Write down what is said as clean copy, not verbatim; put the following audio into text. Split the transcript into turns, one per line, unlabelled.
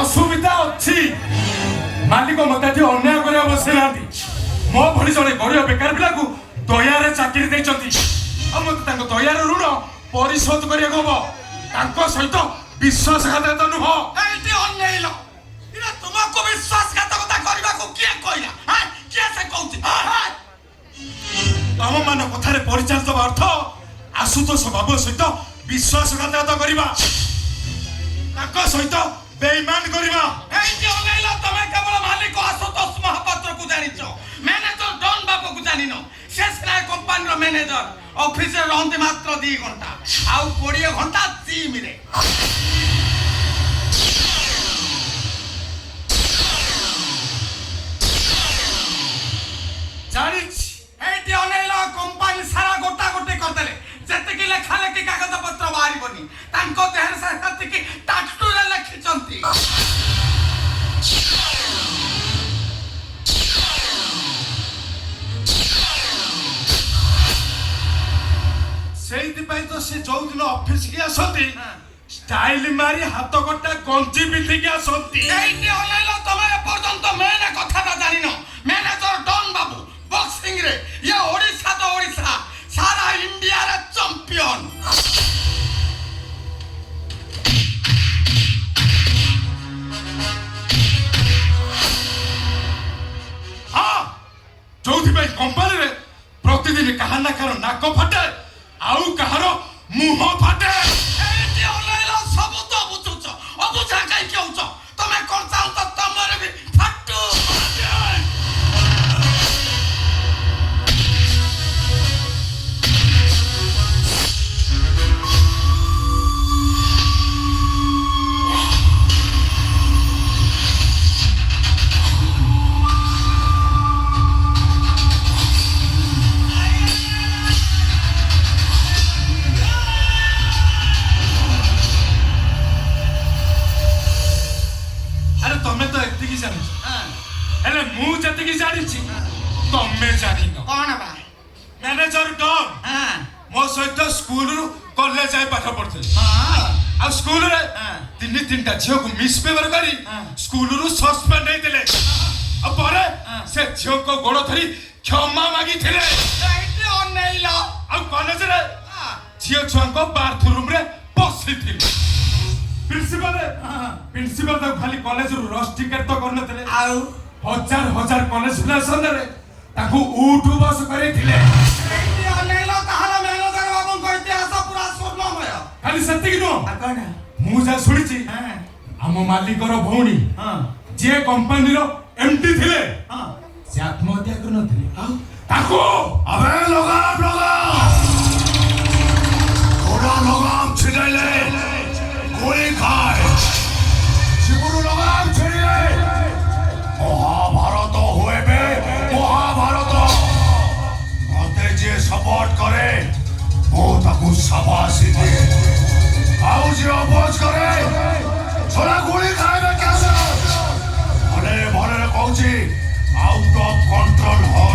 असुविधा अच्छी मालिक मत अन्याय करने बसई ना मो भली जड़े गरीब बेकार पिला दयार चाकरी मत दयार ऋण परिशोध करने सहित विश्वासघातकता नुह
तुमको विश्वासघातकता करने को किए कहला किए से कहती
तम मान कथार परिचालित अर्थ आशुतोष बाबू सहित विश्वासघातकता करने सहित बेईमान करवा
तमे केवल मालिक आशुतोष महापात्र को जानिच मैनेजर डॉन बाबू को जानिनो से सिना कंपनी रो मैनेजर ऑफिस रे रहंती मात्र 2 घंटा आउ 20 घंटा जिम रे जानिच एटी अनेला कंपनी सारा गोटा गोटे करदेले जते कि लेखा लेखी कागज पत्र बाहरिबनी तांको देहर से कि टाटू रे लिखिचंती
तो से जो दिन ऑफिस की आसती स्टाइल मारी हाथ गोटा गंजी पिंधि की आसती
एटी अनेला तमे पर्यंत मेन कथा ना जानिनो मैनेजर डॉन बाबू बॉक्सिंग रे ये ओडिसा तो ओडिसा सारा इंडिया रे चैंपियन
हाँ जो कंपनी रे प्रतिदिन कहा ना कार नाक फाटे आउ कहार मुह फाटे
एटी अनेला सब तो बुझुछ अबुझा काई केउछ तमे कोन चाउ त तमरे भी फाटू
मैनेजर डॉन मो सहित स्कूल कॉलेज जाए पाठ पढ़ते आ स्कूल रे तीन झील को मिसबिहेव करी स्कूल रु सस्पेंड होते परे से झील को गोड़ धरी क्षमा मागी कॉलेज रे झील छुआ बाथरूम रे बसी प्रिंसिपल खाली कॉलेज रु रस टिकेट तो करनथिले हजार हजार कॉलेज पिला संदरे ताकू उठ बस करे थिले खाली सत्य नो मु जा सुनिची हम मालिक रो भौणी जे कंपनी रो एमडी थिले से आत्महत्या करनथिले ताकू अबे लगाम थोड़ा लगाम छिड़ैले गोली खाए शिवरु लगाम छिड़ैले महाभारत हुए बे महाभारत मते जे सपोर्ट करे वो ताकू शाबाशी दे आउ जे अपोज करे छोरा गोली खाएबे कैसे भले भले कहूची आउट ऑफ कंट्रोल हो